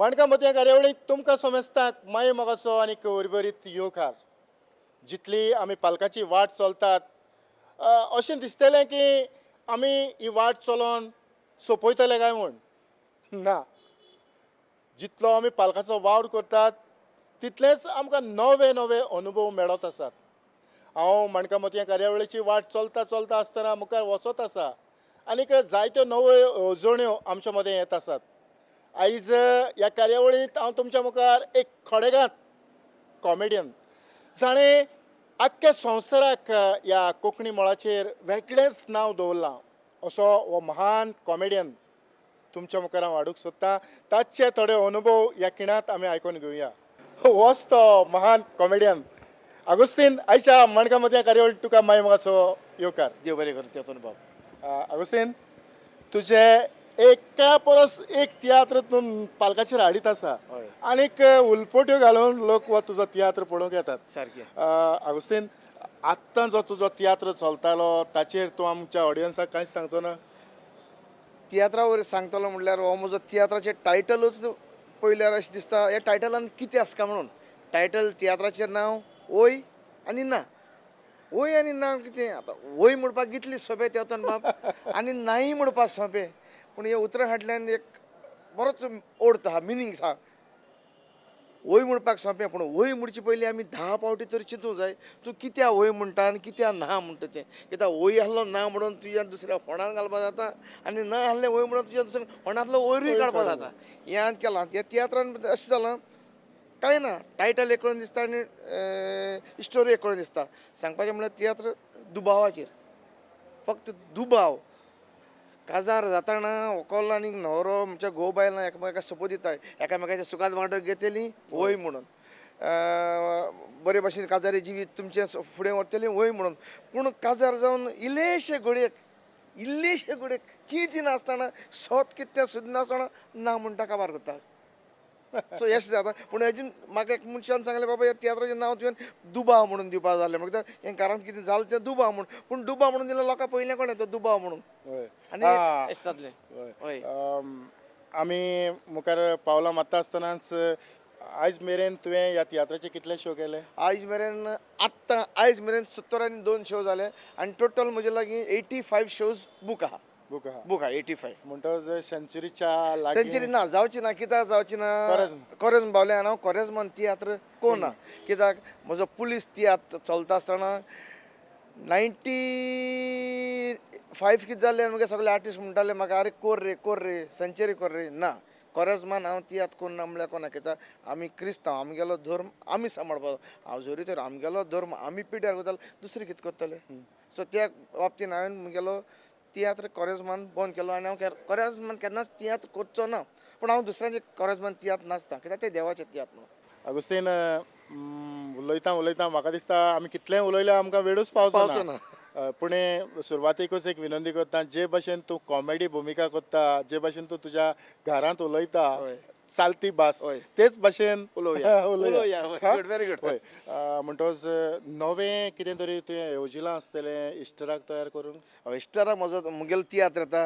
माणका मती कार्यावळीक तुमकां सोमेस्ताक माय मोगाचो आनी उर्बरीत येवकार. जितली आमी पालकाची वाट चलतात अशें दिसतलें की आमी ही वाट चलोवन सोंपयतले काय म्हूण. ना, जितलो आमी पालकाचो वावर करतात तितलेच आमकां नवे नवे अनुभव मेळत आसात. हांव माणका मती कार्यावळीची वाट चलता चलता आसतना मुखार वचत आसा आनीक जायत्यो नव्यो येवजण्यो आमच्या मदें येत आसात. आयज ह्या कार्यावळींत हांव तुमच्या मुखार एक खडेगांत कॉमेडियन जाणें आख्ख्या संवसाराक ह्या कोंकणी मळाचेर वेगळेंच नांव दवरलां असो हो महान कॉमेडियन तुमच्या मुखार हांव हाडूंक सोदतां. ताचे थोडे अनुभव ह्या खिणांत आमी आयकून घेवया. होच तो महान कॉमेडियन आगोस्तीन. आयच्या मणका मती कार्यावळींत तुका माय मोगाचो येवकार. देव बरें करूं तेतून बाब. आगोस्तीन, तुजे एका परस एक तियात्र तूं पालकाचेर हाडीत आसा हय. आनीक उलपोट्यो घालून लोक हो तुजो तियात्र पळोवंक येतात. सारकें. आगोस्तीन, आत्तां जो तुजो तियात्र चलतालो ताचेर तूं आमच्या ऑडियन्साक कांयच सांगचो ना? तियात्रा वयर सांगतलो म्हणल्यार हो म्हजो तियात्राचें टायटलूच पळयल्यार अशें दिसता ह्या टायटलान कितें आसा काय म्हणून. टायटल तियात्राचें नांव ओय आनी ना. ओय आनी ना कितें आतां. ओय म्हणपाक कितलें सोंपें तेतून बाब आनी नाय म्हणपाक सोंपें. पूण हे उतरां फाटल्यान एक बरोच अर्थ आहा, मिनींग आहा. ओय म्हणपाक सोंपें पूण ओय म्हणचे पयलीं आमी 10 फावटी तरी चिंतूंक जाय तूं कित्या ओय म्हणटा आनी कित्या ना म्हणटा तें. कित्याक ओय आहलो ना म्हणून तुज्या दुसऱ्या फोंडार घालपाक जाता आनी ना आहलें ओय म्हणून तुज्या दुसऱ्या फोंडांतलो ओयरूय काडपाक जाता. हें हांवें केलां. ह्या तियात्रान अशें जालां कांय ना. टायटल एक कडेन दिसता आनी स्टोरी एक कडेन दिसता. सांगपाचें म्हणल्यार तियात्र दुबावाचेर. फक्त दुबाव. काजार जाताना व्हंकल आनी न्हवरो म्हणजे घोव बायलां एकामेकाक सोपो दिताय. एकामेकाच्या सुखात वांटो घेतली वय म्हणून. बरे भाशेन काजारी जिवीत तुमचें फुडें व्हरतलीं वय म्हणून. पूण काजार जावन इल्लेशे घडयेक चिंत नासतना सोत कितें तें सुद्दां नासतना ना म्हणटा काबार करता. सो अशें जाता. पूण हेजें म्हाका एक मनशान सांगलें बाबा ह्या तियात्राचें नांव तुवें दुबाव म्हणून दिवपा जालें. म्हणटा हें घरांत कितें जालें तें दुबाव म्हणून. पूण दुबाव म्हणून दिल्यार लोकांक पयलें कळ्ळें तो दुबाव म्हणून. आनी अशें जातलें. हय. आमी मुखार पावलां मारता आसतनाच आयज मेरेन तुवें ह्या तियात्राचे कितले शो केले? आयज मेरेन आयज मेरेन 72 शो जाले आनी टोटल म्हजे लागीं 85 शोज बूक आहा. बूक आहा. बूक आहा 85. म्हणटच सेंचुरीच्या लागीं. सेंचुरी ना जावची ना. कित्याक जावची ना? कोरेजम. कोरेजम पावलें आनी हांव कोरेजमान तियात्र कोना. कित्याक म्हजो पुलीस तियात्र चलता आसतना 95 कितें जालें आनी सगळे आर्टिस्ट म्हणटाले म्हाका आरे कोर रे सेंचुरी कोर रे. ना, कोरेजमान हांव तियात्र कोन्ना म्हणल्यार कोना. कित्याक आमी क्रिस्तांव, आमगेलो धर्म आमी सांबाळपाचो. हांव जोरी तर आमगेलो धर्म आमी पिड्ड्यार करताले दुसरे कितें करतले. सो त्या बाबतींत हांवें म्हगेलो तियात्र कोरेजमान बंद केलो आनी हांव कोरेजमान केन्नाच तियात्र करचो ना. पूण हांव दुसऱ्यांचे कोरेजमान तियात्र नाचता कित्याक तें देवाचें तियात्र न्हू. आगोस्तीन, उलयता म्हाका दिसता आमी कितलेंय उलयल्यार आमकां वेळूच पावचो ना. पूण सुरवातेकूच एक विनंती करता, जे भाशेन तूं कॉमेडी भुमिका करता, जे भाशेन तूं तुज्या घरांत उलयता चालती भास, तेच भाशेन उलोवया. Very good. म्हणटच नवें कितें तरी तुवें येवजिलां आसतलें इश्टराक तयार करून? इश्टराक मुगेलो तियात्र येता.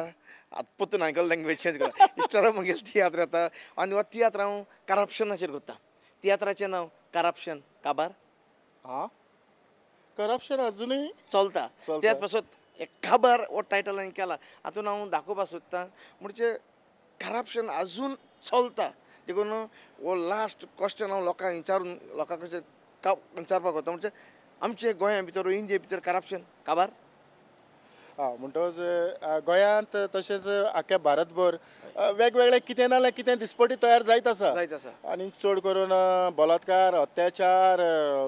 आतां परतून हांवें लँग्वेज चेंज केला. इश्टराक मुगेलो तियात्र येता आनी हो तियात्र हांव करप्शनाचेर करता. तियात्राचें नांव करप्शन. काबार. करप्शन अजुनूय चलता. त्याच पासून एक काबार हो टायटल हांवें केला. हातूंत हांव दाखोवपाक सोदतां म्हणजे करप्शन आजून चलता. देखून हो लास्ट क्वेश्चन हांव लोकांक विचारून लोकां कडच्यान विचारपाक वता म्हणजे आमचे गोंया भितर इंडिये भितर करप्शन काबार. म्हणटच गोंयांत तशेंच आख्या भारतभर वेगवेगळे कितें नाल्यार कितें दिसपटी तयार जायत आसा. आनी चड करून बलात्कार, अत्याचार,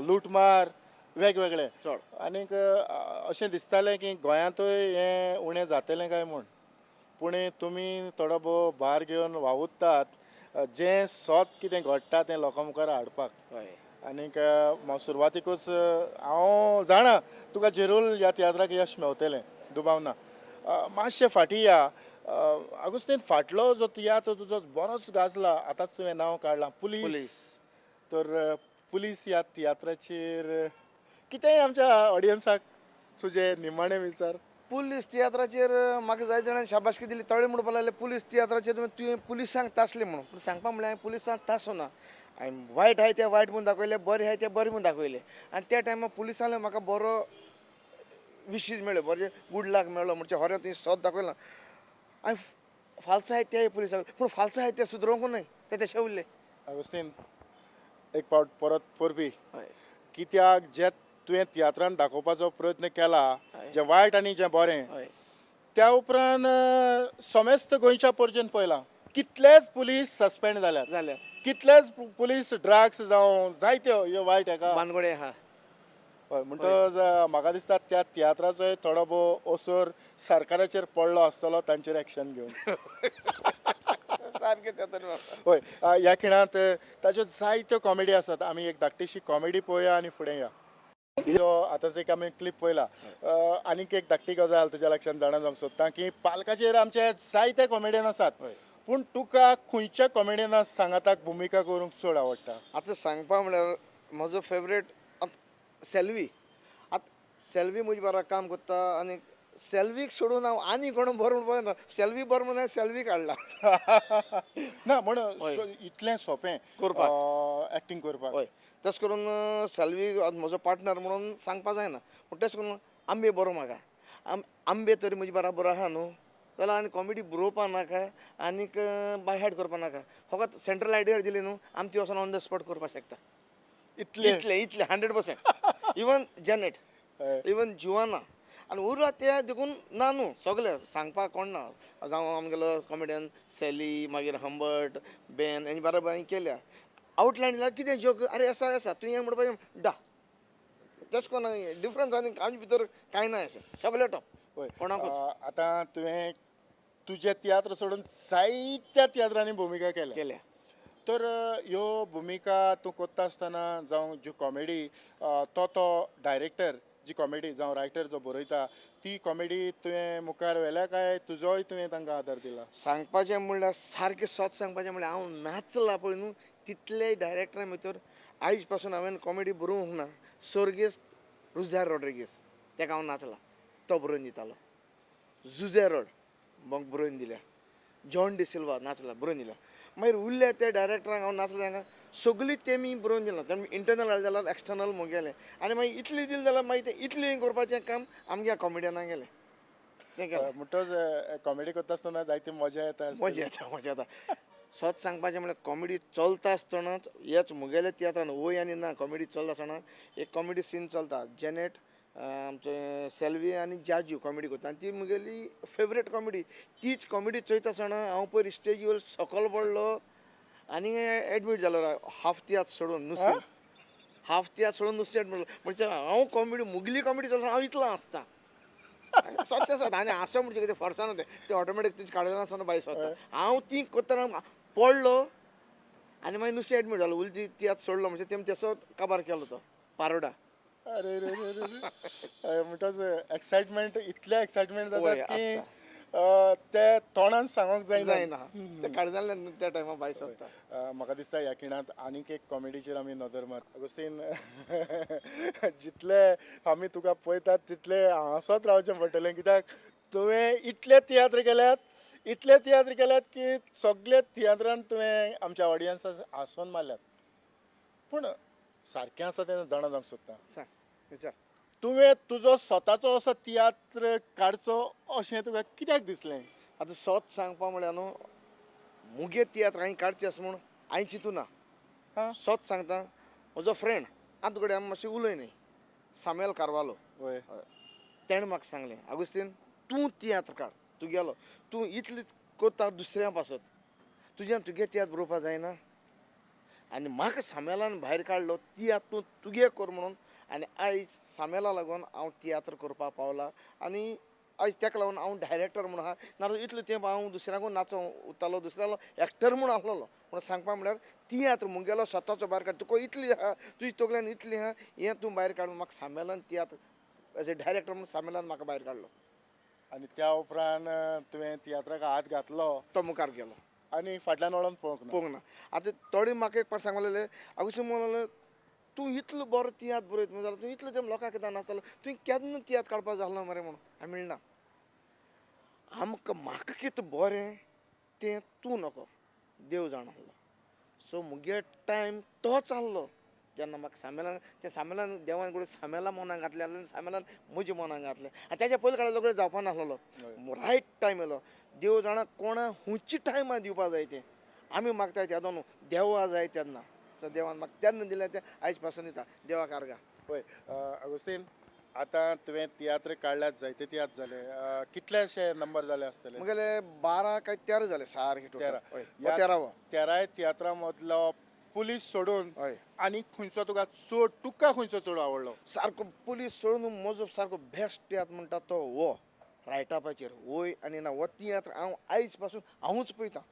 लुटमार वेगवेगळे चड. आनीक अशें दिसतालें की गोंयांतूय हें उणें जातलें काय म्हूण. पूण तुमी थोडो भोव भार घेवन वावुरतात जें सोत कितें घडटा तें लोकां मुखार हाडपाक. आनीक सुरवातीकूच हांव जाणा तुका जरूर ह्या तियात्राक यश मेळटलें, दुबाव ना. मातशें फाटीं या. आगोस्तीन, फाटलो जो तियात्र तुजो बरोच गाजला, आतांच तुवें नांव काडलां, पुलीस. तर पुलीस ह्या तियात्राचेर कितेंय आमच्या ऑडियन्साक तुजे निमाणे विचार? पुलीस तियात्राचेर म्हाका जाय जाणांनी शाबासकी दिली तळे म्हणपाक लागले पुलीस तियात्राचेर तुवें पुलिसांक तासले म्हणून पूण सांगपा म्हणल्यार हांवें पुलिसांक तासो ना हांवें वायट आहाय ते वायट म्हणून दाखयले बरें आहाय ते बरें म्हणून दाखयले आनी त्या टायमार पुलिसांनी म्हाका बरो विशीस मेळ्ळो बरें गूड लक मेळ्ळो म्हणजे खरें तुवें सोद दाखयला हांवें फाल्स आहाय ते पुलिसांक पूण फाल्स आहाय ते सुदरोवंकूच न्हय ते तशे उरले अगोस्तीन एक पावट परत परबी हय कित्याक जे तुवें तियात्रान दाखोवपाचो प्रयत्न केला जें वायट आनी जें बरें हय त्या उपरांत समेस्त गोंयच्या पर्जन पळयलां कितलेच पुलीस सस्पेंड जाल्यात जाल्यार कितलेच पुलीस ड्रग्स जावं जायत्यो ह्यो वायट हेका बानगडे आहा हय म्हणटच म्हाका दिसता त्या तियात्राचोय थोडो भोव असर सरकाराचेर पडलो आसतलो तांचेर एक्शन घेवन सारकें तें तरी हय ह्या खिणांत ताज्यो जायत्यो कॉमेडी आसात आमी एक धाकटीशी कॉमेडी पळोवया आनी फुडें या जो आतांच एक आमी क्लिप पळयला आनीक एक धाकटी गजाल तुज्या लक्षांत जाणा जावंक सोदता की पालकाचेर आमचे जायते कॉमेडियन आसात पूण तुका खंयच्या कॉमेडियनाक सांगाताक भुमिका करूंक चड आवडटा आतां सांगपा म्हळ्यार म्हजो फेवरेट सेल्वी आतां सेल्वी म्हजे बारा काम करता आनी सेल्वीक सोडून हांव आनी कोण बरो म्हणून सेल्वी बरो म्हणून हांवें सेल्वीक हाडला ना म्हण इतलें सोंपें करपाक. एक्टींग करपाक हय तशें करून सेल्वी म्हजो पार्टनर म्हणून सांगपा जायना पूण तशें करून आंबे बरो म्हाका आंबे तरी म्हजे बराबर आहा न्हू जाल्यार आनी कॉमेडी बरोवपा नाका आनीक बाय हार्ट करपा नाका फकत सेंट्रल आयडिया दिली न्हू आमी ती वचून ऑन द स्पॉट करपाक शकता इतलें इतलें 100% इवन जेनेट इवन जुवाना आनी उरला ते देखून ना न्हू सगळे सांगपाक कोण ना जावं आमगेलो कॉमेडियन सेली मागीर हंबर्ट बेन हेंचे बरोबर हांवें केल्या आवटलायन दिल्यार कितें जोक अरे आसा आसा तुवें हें म्हणपाचें डा तशें कोन्न डिफरन्स आनी आमचे भितर कांय ना अशें सगळे टॉप कोणाकूच आतां तुवें तुजें तियात्र सोडून जायत्या तियात्रांनी भुमिका केल्या केल्या तर ह्यो भुमिका तूं कोत्ता आसतना जावं ज्यो कॉमेडी तो डायरेक्टर जी कॉमेडी जावं रायटर जो बरयता ती कॉमेडी तुवें मुखार व्हेल्या काय तुजोय तुवें तांकां आदार दिला सांगपाचें म्हणल्यार सारकें सोत सांगपाचें म्हणल्यार हांव नाचला पळय न्हू तितलेय डायरेक्टरा भितर आयज पासून हांवें कॉमेडी बरोवंक ना सोर्गेस्त रुजार रॉड्रिगीस ताका हांव नाचला तो बरोवन दितालो जुझे रोड म्हाका बरोवन दिल्या जॉन डिसिल्वा नाचला बरोवन दिल्या मागीर उरले ते डायरेक्टरांक हांव नाचले तांकां सगळीं तेमी बरोवन दिलां तेमी इंटरनल हाडलें जाल्यार एक्सटर्नल मुगेलें आनी मागीर इतली दिली जाल्यार मागीर तें इतलें करपाचें काम आमच्या कॉमेडियनाक गेलें तें केलें म्हणटच कॉमेडी करता आसतना जायती मजा येता मजा येता सोच सांगपाचें म्हळ्यार कॉमेडी चलता आसतनाच हेच मुगेले तियात्रान वय आनी ना कॉमेडी चलता आसतना एक कॉमेडी सीन चलता जेनेट आमचे सेल्वी आनी जाजू कॉमेडी करता आनी ती मुगेली फेवरेट कॉमेडी तीच कॉमेडी चयता आसतना हांव पयर स्टेजीर सकयल पडलो आनी एडमीट जालो हाफ तियात्र सोडून नुस्तें हाफ तियात्र सोडून नुस्तें एडमीट म्हणजे हांव कॉमेडी मुगली कॉमेडी चलता हांव इतलो आसता सत्य सत आनी आसो म्हणजे कितें फॉर्सान ते ऑटोमॅटीक तुजे काडून आसतना भायर सरता हांव ती करतना पडलो आनी मागीर नुस्तें एडमीट जालो उलटी तियात्र सोडलो म्हणजे तेमी तेसो काबार केलो तो पारोडा अरे रे रे रे म्हणटच एक्सायटमेंट इतलें एक्सायटमेंट जाता की ते तोंडान सांगोंक जायना ते काड जाल्ले त्या टायमार भायर सरता म्हाका दिसता ह्या खिणांत आनीक एक कॉमेडीचेर आमी नदर मार अगोस्तीन जितले आमी तुका पळयतात तितले हांसत रावचें पडटलें कित्याक तुवें इतले तियात्र केल्यात की सगळे तियात्रांत तुवें आमच्या ऑडियन्साक हांसोवन मारल्यात पूण सारकें आसा तें जाणा जावंक सोदता सांग विचार तुवें तुजो स्वताचो असो तियात्र काडचो अशें तुका कित्याक दिसलें आतां सोच सांगपा म्हळ्यार न्हू मुगे तियात्र हांवें काडचें आसा म्हूण हांवें चिंतूना सोच सांगता म्हजो फ्रेंड आतां कडेन आमी मातशें उलय न्ही सामेल कारवालो वय तेणें म्हाका सांगलें आगोस्तीन तूं तियात्र काड तुगेलो तूं इतलें कोत्ता दुसऱ्या पासत तुज्यान तुगे तियात्र बरोवपा जायना आनी म्हाका सामेलान भायर काडलो तियात्र तूं तुगे कर म्हणून आनी आयज सामेला लागून हांव तियात्र करपाक पावला आनी आयज ताका लागून हांव डायरेक्टर म्हणून आहा नाजाल्यार इतलें तेंप हांव दुसऱ्याकूय नाचतालो दुसऱ्यालो एक्टर म्हणून आसलोलो पूण सांगपा म्हळ्यार तियात्र मुगेलो स्वताचो भायर काड तुका इतली आहा तुज्या तकल्यान इतली आहा हें तूं भायर काड म्हाका सामेलान तियात्र एज अ डायरेक्टर म्हणून सामेलान म्हाका भायर काडलो आनी त्या उपरांत तुवें तियात्राक हात घातलो तो मुखार गेलो आनी फाटल्यान वळोन पळोवंक ना आतां थोडे म्हाका एक पाट सांगूंक लागले आगोशी म्हणलें तूं इतलो बरो तियात्र बरयत जाल्यार तूं इतलो तें लोकांक कित्याक नाचतालो तुवें केन्ना तियात्र काडपाक जालो मरे म्हणून हांवें म्हणना आमकां म्हाका कितें बरें तें तूं नको देव जाणलो सो मुगे टायम तो चाललो जेन्ना म्हाका सामेलान त्या सामेलान देवान कडेन सामेला मनाक घातलें आनी सामेलान म्हज्या मनाक घातलें आनी तेच्या पयलीं काळार कडेन जावपा नासलो रायट टायम येयलो देव जाणा कोणा हुंयची टायमार दिवपा जाय तें आमी मागताय तेदो न्हू देवा जाय तेन्ना सो देवान म्हाका तेन्ना दिलें तें आयज पासून दिता देवाक आर्गा पळय अगोस्तीन आतां तुवें तियात्र काडल्यात जायते तियात्र जाले कितलेशे नंबर जाले आसतले मुगेले 12 काय 13 जाले सारके तेरा हय 13वो तेराय तियात्रा मदलो पुलीस सोडून हय आनी खंयचो तुका खंयचो चड आवडलो सारको पुलीस सोडून म्हजो सारको बेस्ट तियात्र म्हणटा तो हो रायटापाचेर वय आनी ना हो तियात्र हांव आयज पासून हांवूच पळयतां